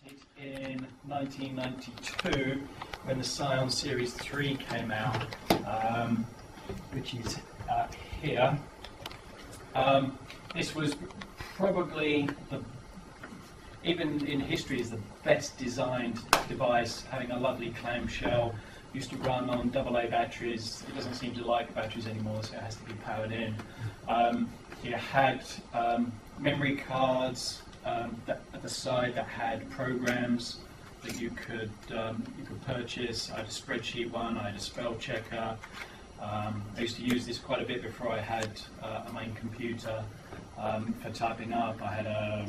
started in 1992 when the Scion Series 3 came out, which is here. This was probably, even in history, is the best designed device, having a lovely clamshell. Used to run on AA batteries. It doesn't seem to like batteries anymore, so it has to be powered in. It had memory cards at the side that had programs that you could purchase. I had a spreadsheet one, I had a spell checker. I used to use this quite a bit before I had a main computer for typing up. I had a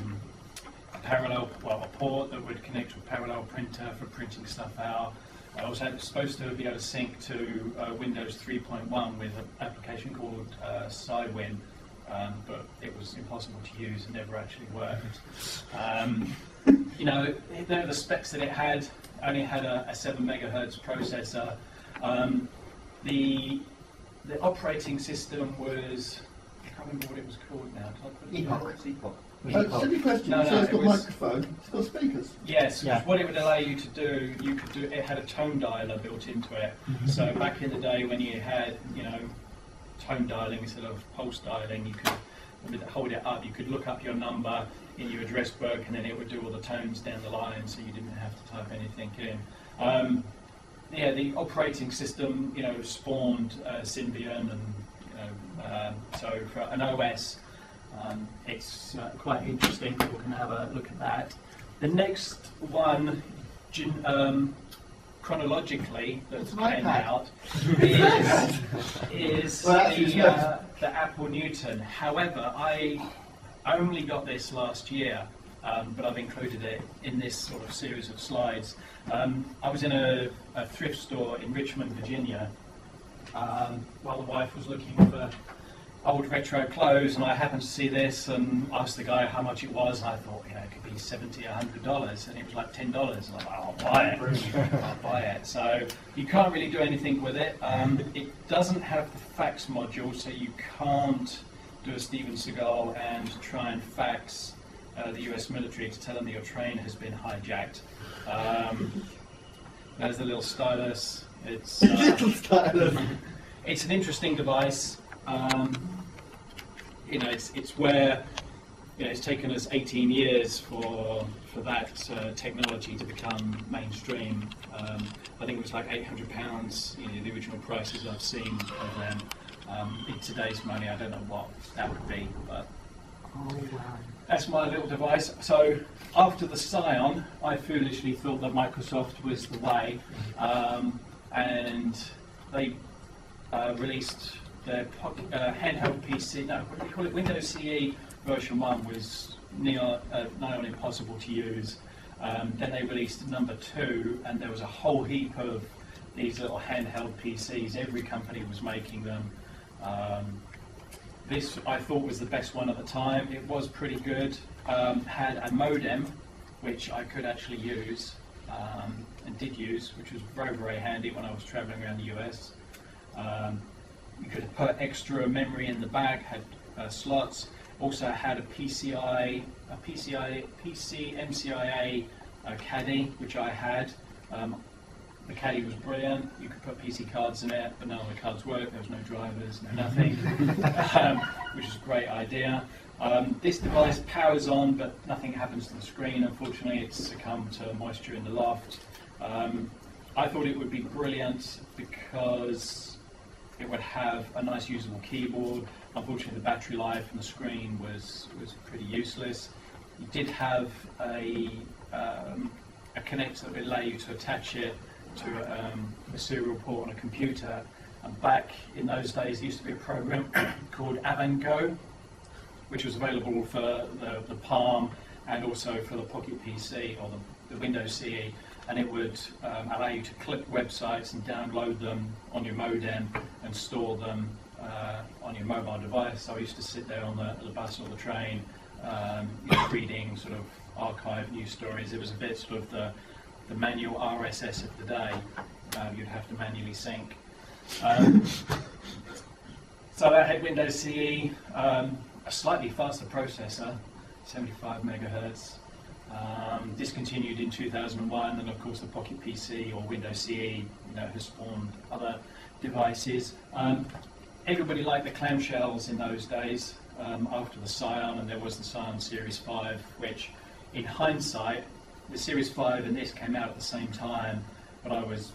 port that would connect to a parallel printer for printing stuff out. I was supposed to be able to sync to Windows 3.1 with an application called Sidewind, but it was impossible to use and never actually worked. You know, the specs that it had, only had a 7 megahertz processor. The operating system was, I can't remember what it was called now. Epoch. Silly question. No, so it's got it was, microphone. It's got speakers. Yes. Yeah. What it would allow you to do, it had a tone dialer built into it. Mm-hmm. So back in the day when you had, tone dialing instead of pulse dialing, you could hold it up. You could look up your number in your address book, and then it would do all the tones down the line, so you didn't have to type anything in. The operating system, spawned Symbian, and so for an OS. It's quite interesting. People can have a look at that. The next one, chronologically, that came out is the Apple Newton. However, I only got this last year, but I've included it in this sort of series of slides. I was in a thrift store in Richmond, Virginia, while the wife was looking for old retro clothes, and I happened to see this and asked the guy how much it was, and I thought, it could be $70 or $100, and it was like $10. And I'm like, I'll buy it. I'll buy it. So you can't really do anything with it. It doesn't have the fax module, so you can't do a Steven Seagal and try and fax the US military to tell them that your train has been hijacked. There's the little stylus. It's Little stylus. It's an interesting device. It's where it's taken us 18 years for that technology to become mainstream. I think it was like £800. The original prices I've seen of them. In today's money, I don't know what that would be, but that's my little device. So after the Scion, I foolishly thought that Microsoft was the way, and they released their handheld PC, what do you call it? Windows CE version 1 was nigh on impossible to use. Then they released number 2, and there was a whole heap of these little handheld PCs. Every company was making them. This I thought was the best one at the time. It was pretty good. Had a modem, which I could actually use, and did use, which was very, very handy when I was traveling around the US. You could put extra memory in the back, had slots. Also had a PC MCIA caddy, which I had. The caddy was brilliant. You could put PC cards in it, but none of the cards worked. There was no drivers, no nothing, which is a great idea. This device powers on, but nothing happens to the screen. Unfortunately, it's succumbed to moisture in the loft. I thought it would be brilliant because it would have a nice usable keyboard. Unfortunately, the battery life and the screen was pretty useless. You did have a connector that would allow you to attach it to a serial port on a computer. And back in those days, there used to be a program called Avango, which was available for the Palm and also for the Pocket PC or the Windows CE. And it would allow you to click websites and download them on your modem and store them on your mobile device. So I used to sit there on the bus or the train, reading sort of archive news stories. It was a bit sort of the manual RSS of the day. You'd have to manually sync. So that had Windows CE, a slightly faster processor, 75 megahertz. discontinued in 2001, and of course the Pocket PC or Windows CE, has spawned other devices. Everybody liked the clamshells in those days. After the Scion, and there was the Scion Series 5, which, in hindsight, the Series 5 and this came out at the same time, but I was,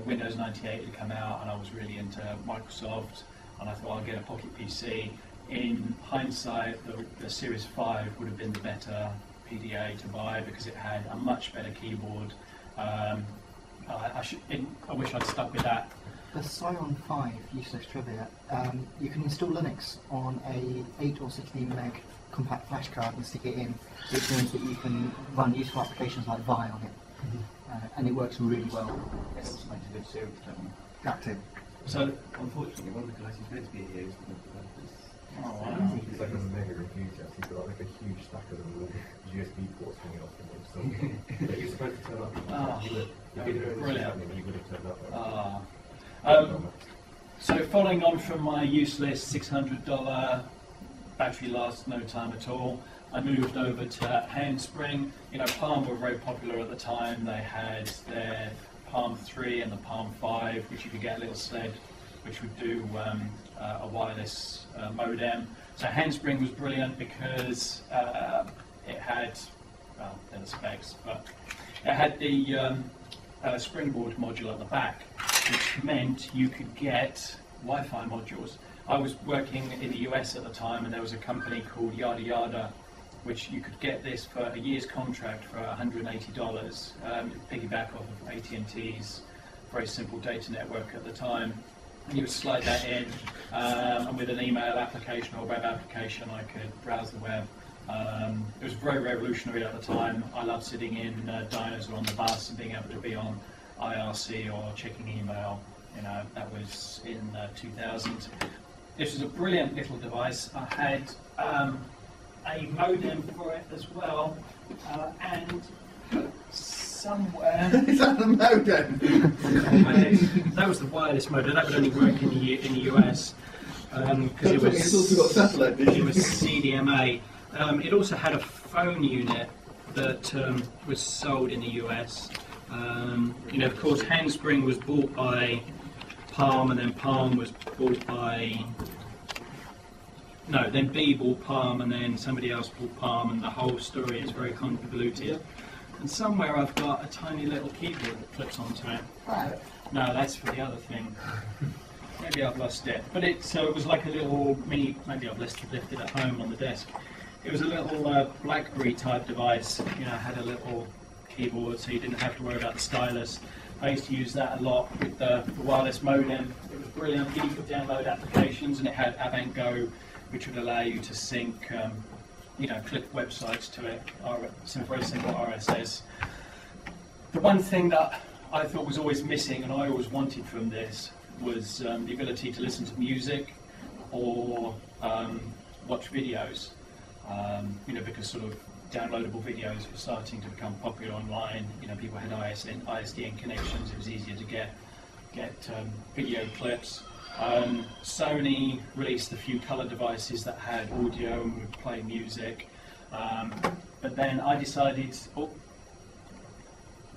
Windows 98 had come out, and I was really into Microsoft, and I thought I'd get a Pocket PC. In hindsight, the Series 5 would have been the better PDA to buy because it had a much better keyboard. I wish I'd stuck with that. The Scion 5, useless trivia, you can install Linux on a 8 or 16 meg compact flash card and stick it in, which means that you can run useful applications like Vi on it, and it works really well. It also makes a good serial terminal. That too. So, Unfortunately, one of the guys who's meant to be here is one of the developers. oh, wow. It's like a mega computer. You've got like a huge stack of them with USB ports hanging off them. So that you're supposed to turn up. Oh, If you'd have known this was happening, you would have turned up. So following on from my useless $600 battery lasts no time at all, I moved over to Handspring. Palm were very popular at the time. They had their Palm 3 and the Palm 5, which you could get a little sled, which would do a wireless modem. So Handspring was brilliant because it had, well, they're the specs, but it had the springboard module at the back, which meant you could get Wi-Fi modules. I was working in the US at the time, and there was a company called Yada Yada, which you could get this for a year's contract for $180. Piggyback off of AT&T's very simple data network at the time. And you would slide that in, and with an email application or web application, I could browse the web. It was very revolutionary at the time. I loved sitting in diners or on the bus and being able to be on IRC or checking email. That was in 2000. This was a brilliant little device. I had a modem for it as well, and somewhere Is that the modem? that was the wireless modem. That would only work in the US because it was. It's also got satellite dish. It was CDMA. It also had a phone unit that was sold in the US. Of course, Handspring was bought by Palm, and then Palm was bought by. No, then B bought Palm, and then somebody else bought Palm, and the whole story is very convoluted. And somewhere I've got a tiny little keyboard that clips onto it. Right. No, that's for the other thing. Maybe I've lost it. But it was like a little mini. Maybe I've left it at home on the desk. It was a little BlackBerry type device. Had a little keyboard, so you didn't have to worry about the stylus. I used to use that a lot with the wireless modem. It was brilliant. You could download applications, and it had AvantGo, which would allow you to sync, click websites to it. Some very simple RSS. The one thing that I thought was always missing, and I always wanted from this, was the ability to listen to music or watch videos. Because sort of downloadable videos were starting to become popular online. People had ISDN connections. It was easier to get video clips. Sony released a few colour devices that had audio and would play music. But then I decided,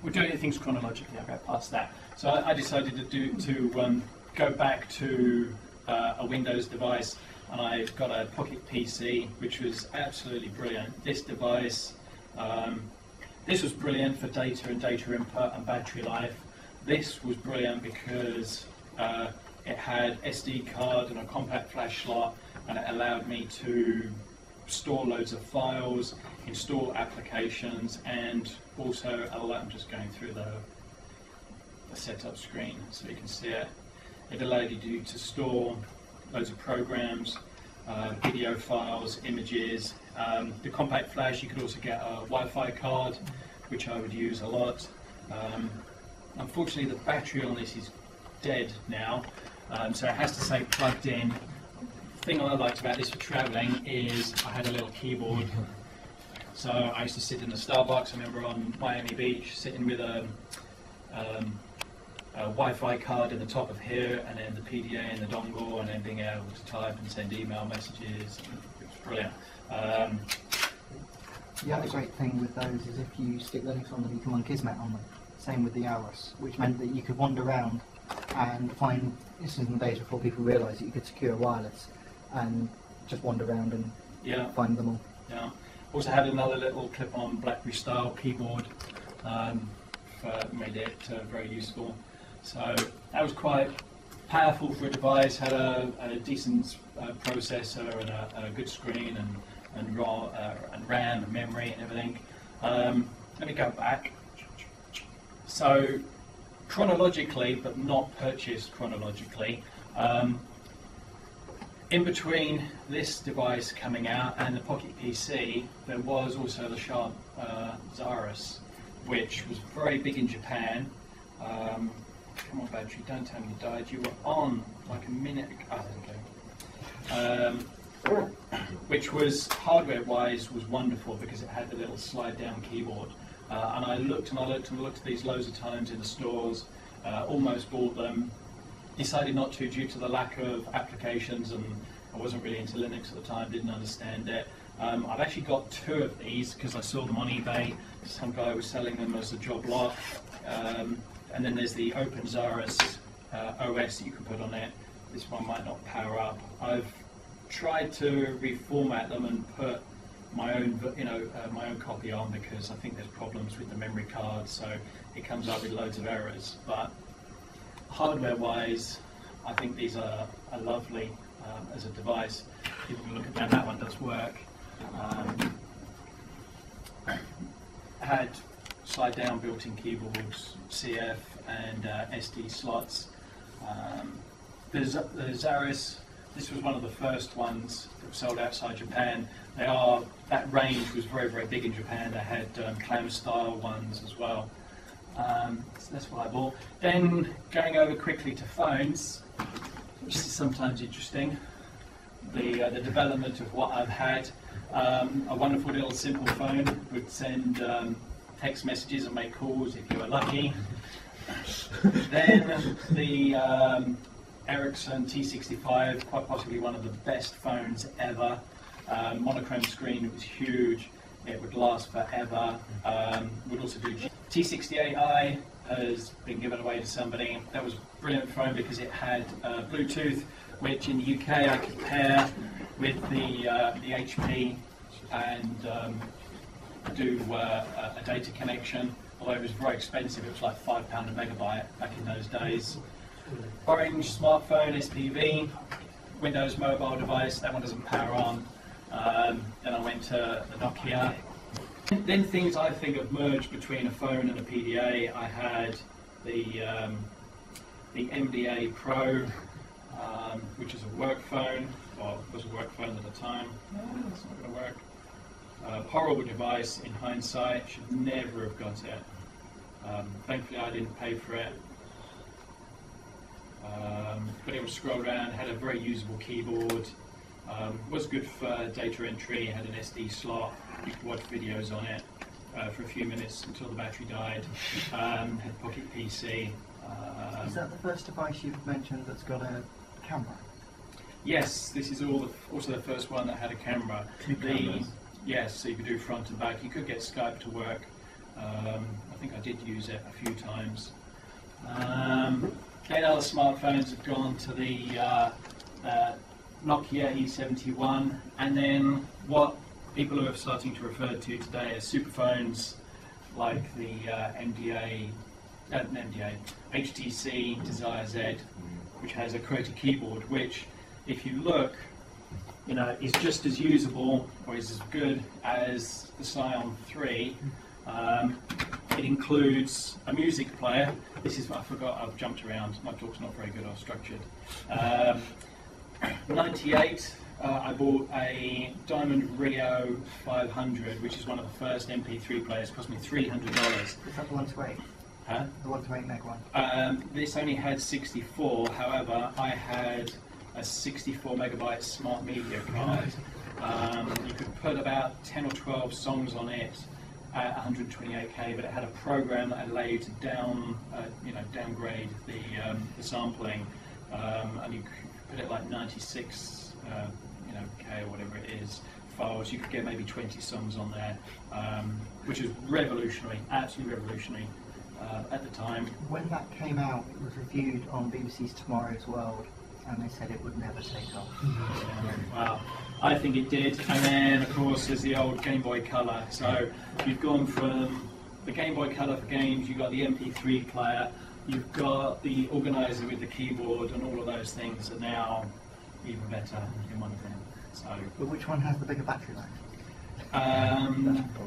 we're doing things chronologically. I'll go past that. So I decided to go back to a Windows device. And I got a Pocket PC, which was absolutely brilliant. This device, this was brilliant for data and data input and battery life. This was brilliant because it had SD card and a compact flash slot, and it allowed me to store loads of files, install applications, and also, I'm just going through the setup screen so you can see it. It allowed you to store loads of programs, video files, images. The compact flash, you could also get a Wi-Fi card, which I would use a lot. Unfortunately, the battery on this is dead now, so it has to say plugged in. The thing I liked about this for travelling is I had a little keyboard. So I used to sit in the Starbucks. I remember on Miami Beach, sitting with a Wi-Fi card in the top of here, and then the PDA in the dongle, and then being able to type and send email messages. It was brilliant. The other great thing with those is if you stick Linux on them, you can run Gizmet on them. Same with the Aorus, which meant that you could wander around and find, this is in the days before people realised that you could secure wireless and just wander around and find them all. Yeah. Also had another little clip-on BlackBerry style keyboard, made it very useful. So that was quite powerful for a device. Had a decent processor and a good screen and RAM and memory and everything. Let me go back. So chronologically, but not purchased chronologically. In between this device coming out and the Pocket PC, there was also the Sharp Zaris, which was very big in Japan. Come on, battery, don't tell me you died. You were on like a minute ago. There we go. Which was, hardware-wise, was wonderful because it had the little slide-down keyboard. And I looked at these loads of times in the stores, almost bought them. Decided not to due to the lack of applications, and I wasn't really into Linux at the time, didn't understand it. I've actually got 2 of these because I saw them on eBay. Some guy was selling them as a job lot. And then there's the Open Zaris OS that you can put on it. This one might not power up. I've tried to reformat them and put my own, my own copy on because I think there's problems with the memory card, so it comes up with loads of errors. But hardware-wise, I think these are lovely as a device. If you look at that one does work. Had slide-down built-in keyboards, CF and SD slots. The Zaris, this was one of the first ones that were sold outside Japan. That range was very, very big in Japan. They had clam-style ones as well. So that's what I bought. Then going over quickly to phones, which is sometimes interesting. The development of what I've had. A wonderful little simple phone would send text messages and make calls if you were lucky. Then the Ericsson T65, quite possibly one of the best phones ever. Monochrome screen, it was huge. It would last forever. Would also do T68i has been given away to somebody. That was a brilliant phone because it had Bluetooth, which in the UK I could pair with the HP and do a data connection. Although it was very expensive, it was like £5 a megabyte back in those days. Orange smartphone, SPV, Windows mobile device. That one doesn't power on. Then I went to the Nokia. Then things I think have merged between a phone and a PDA. I had the MDA Pro, which is a work phone. Well, it was a work phone at the time. No, it's not going to work. Horrible device in hindsight. Should never have got it. Thankfully, I didn't pay for it. But it was scroll around. Had a very usable keyboard. Was good for data entry, had an SD slot, you could watch videos on it for a few minutes until the battery died. Had Pocket PC. Is that the first device you've mentioned that's got a camera? Yes, this is also the first one that had a camera. Two cameras? Yes, so you could do front and back. You could get Skype to work. I think I did use it a few times. Then other smartphones have gone to the Nokia E71, and then what people are starting to refer to today as superphones, like the HTC Desire Z, which has a QWERTY keyboard, which, if you look, is just as usable or is as good as the Scion 3. It includes a music player. This is what I forgot. I've jumped around. My talk's not very good or structured. 98, I bought a Diamond Rio 500, which is one of the first MP3 players. It cost me $300. Is that the 128? Huh? The 128 meg one? This only had 64. However, I had a 64 megabyte smart media card. You could put about 10 or 12 songs on it at 128k, but it had a program that allowed you to downgrade the sampling, and you could put it like 96 K or whatever it is files. You could get maybe 20 songs on there, which is revolutionary, absolutely revolutionary at the time. When that came out, it was reviewed on BBC's Tomorrow's World, and they said it would never take off. Well, I think it did. And then, of course, there's the old Game Boy Color. So you've gone from the Game Boy Color for games, you've got the MP3 player, you've got the organizer with the keyboard, and all of those things are now even better in one thing. So, But which one has the bigger battery life?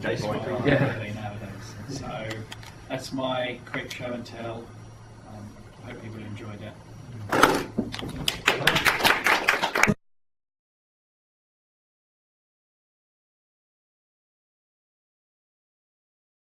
Jason, Yeah. nowadays. So that's my quick show and tell. I hope people enjoyed it.